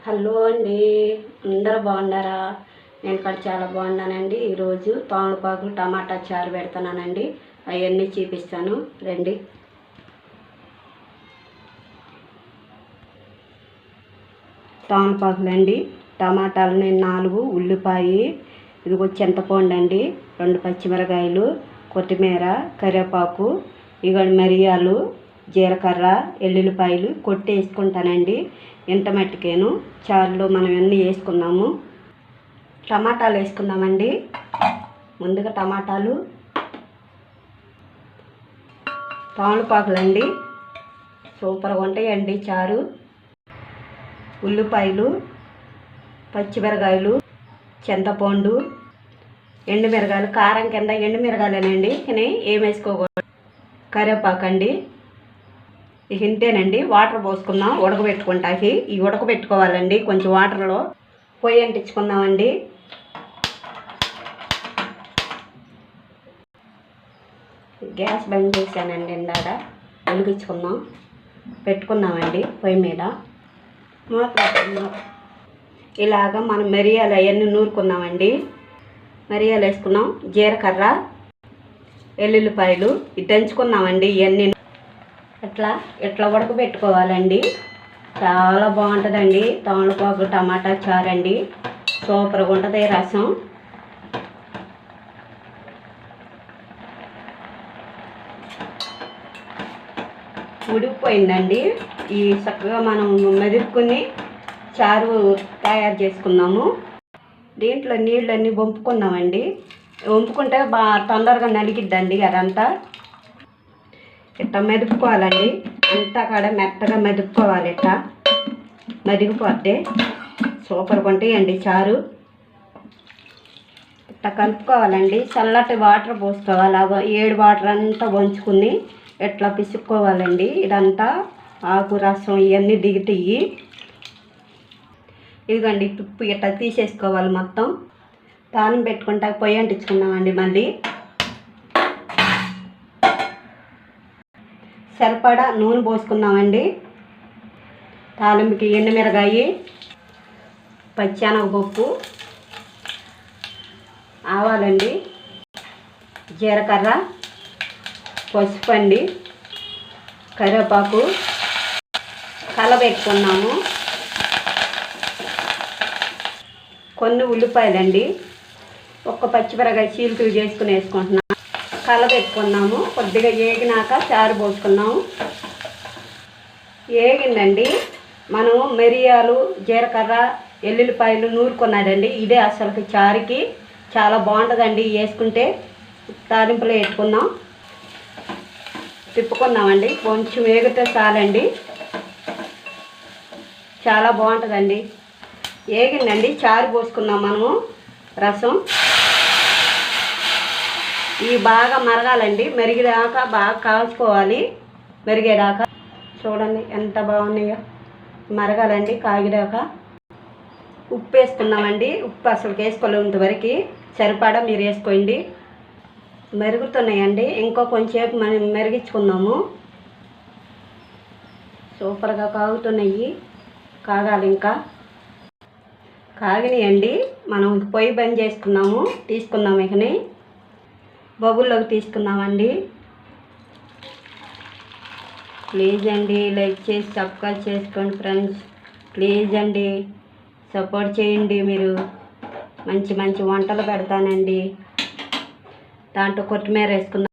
Hello అండి, అందరూ బాగున్నారా? నేను ఇక్కడ చాలా బాగున్నానండి. ఈరోజు తమలపాకు టమాటా చారు పెడతానండి. అవన్నీ చూపిస్తాను రండి. తమలపాకులండి, టమాటాలు నేను 4, ఉల్లిపాయ, ఇదిగో చింతపండు అండి, 2 పచ్చిమిరకాయలు, కొత్తిమీర, కరివేపాకు, ఇగో మిరియాలు, జీలకర్ర, ఎల్లుల్లిపాయలు కొట్టి వేసుకుంటానండి. ఇంత మట్టికేను చారులో మనం అన్నీ వేసుకున్నాము. టమాటాలు వేసుకుందామండి. ముందుగా టమాటాలు, తమలపాకులండి, సూపర్గా ఉంటాయండి చారు, ఉల్లిపాయలు, పచ్చిమిరకాయలు, చింతపండు, ఎండుమిరగాయలు, కారం కింద ఎండుమిరగాయలేనండి, కానీ ఏం వేసుకోకూడదు, కరివేపాకు అండి. ఇక ఇంతేనండి. వాటర్ పోసుకుందాం ఉడకబెట్టుకుంటాకి. ఈ ఉడకబెట్టుకోవాలండి కొంచెం వాటర్లో. పొయ్యి అంటించుకుందామండి. గ్యాస్ బంద్ చేశానండి, ఇందాక వెలిగించుకుందాం, పెట్టుకుందామండి పొయ్యి మీద. మూత పెట్టుకుందాం. ఇలాగ మనం మిరియాలు అవన్నీ నూరుకుందామండి. మిరియాలు వేసుకున్నాం, జీలకర్ర, ఎల్లుల్లిపాయలు ఇది దంచుకున్నామండి. ఇవన్నీ ఇట్లా ఉడకబెట్టుకోవాలండి. చాలా బాగుంటుందండి తమలపాకు టమాటా చారు అండి. సూపర్గా ఉంటుంది రసం. ఉడికిపోయిందండి. ఈ చక్కగా మనం మెదుపుకుని చారు తయారు చేసుకున్నాము. దీంట్లో నీళ్ళన్నీ వంపుకుందామండి. వంపుకుంటే బాగా తొందరగా నలిగిద్దండి అదంతా. ఇట్లా మెదుపుకోవాలండి. అంతా కాడ మెత్తగా మెదుపుకోవాలి. ఇట్లా మదిగిపోతే సూపర్గా ఉంటాయండి చారు. ఇట్లా కలుపుకోవాలండి. చల్లటి వాటర్ పోసుకోవాలి. 7 వాటర్ అంతా వంచుకుని ఇట్లా పిసుక్కోవాలండి. ఇదంతా ఆకు రసం ఇవన్నీ దిగుతాయి. ఇదిగోండి తుప్పు ఇట్లా తీసేసుకోవాలి మొత్తం. తానం పెట్టుకుంటా పొయ్యి అంటించుకుందామండి. మళ్ళీ సరిపడా నూనె పోసుకుందామండి. తాలింపుకి ఎండుమిరగాయ, పచ్చెనగపప్పు, ఆవాలండి, జీలకర్ర, పసుపు అండి, కరివేపాకు కలబెట్టుకున్నాము. కొన్ని ఉల్లిపాయలండి, ఒక్క పచ్చిమిరకాయ చీలుతులు చేసుకుని వేసుకుంటున్నాము. కలబెట్టుకున్నాము. కొద్దిగా ఏగినాక చారు పోసుకున్నాము. ఏగిందండి. మనం మిరియాలు, జీలకర్ర, ఎల్లుల్లిపాయలు నూరుకున్నదండి. ఇదే అసలుకి చారుకి చాలా బాగుంటుందండి. వేసుకుంటే తాలింపులో పెట్టుకుందాం. తిప్పుకుందామండి. కొంచెం వేగితే చాలండి. చాలా బాగుంటుందండి. ఏగిందండి. చారు పోసుకున్నాం మనము. రసం ఇవి బాగా మరగాలండి. మెరిగేదాకా బాగా కాల్చుకోవాలి. మెరిగేదాకా చూడండి ఎంత బాగున్నాయో. మరగాలండి కాగిదాకా. ఉప్పు వేసుకున్నామండి. ఉప్పు అసలు వేసుకోలేంత వరకు సరిపడా మీరు వేసుకోండి. మెరుగుతున్నాయండి. ఇంకో కొంచెంసేపు మనం మెరిగించుకుందాము. సూపర్గా కాగుతున్నాయి. కాగాలి ఇంకా. కాగినాయండి. మనం పొయ్యి బంద్ చేసుకున్నాము. తీసుకున్నాము. ఇకని బబుల్లోకి తీసుకున్నామండి. ప్లీజ్ అండి లైక్ చేసి సబ్స్క్రైబ్ చేసుకోండి ఫ్రెండ్స్. ప్లీజ్ అండి సపోర్ట్ చేయండి. మీరు మంచి మంచి వంటలు పెడతానండి. దాంట్లో కొత్తిమీర వేసుకుందాం.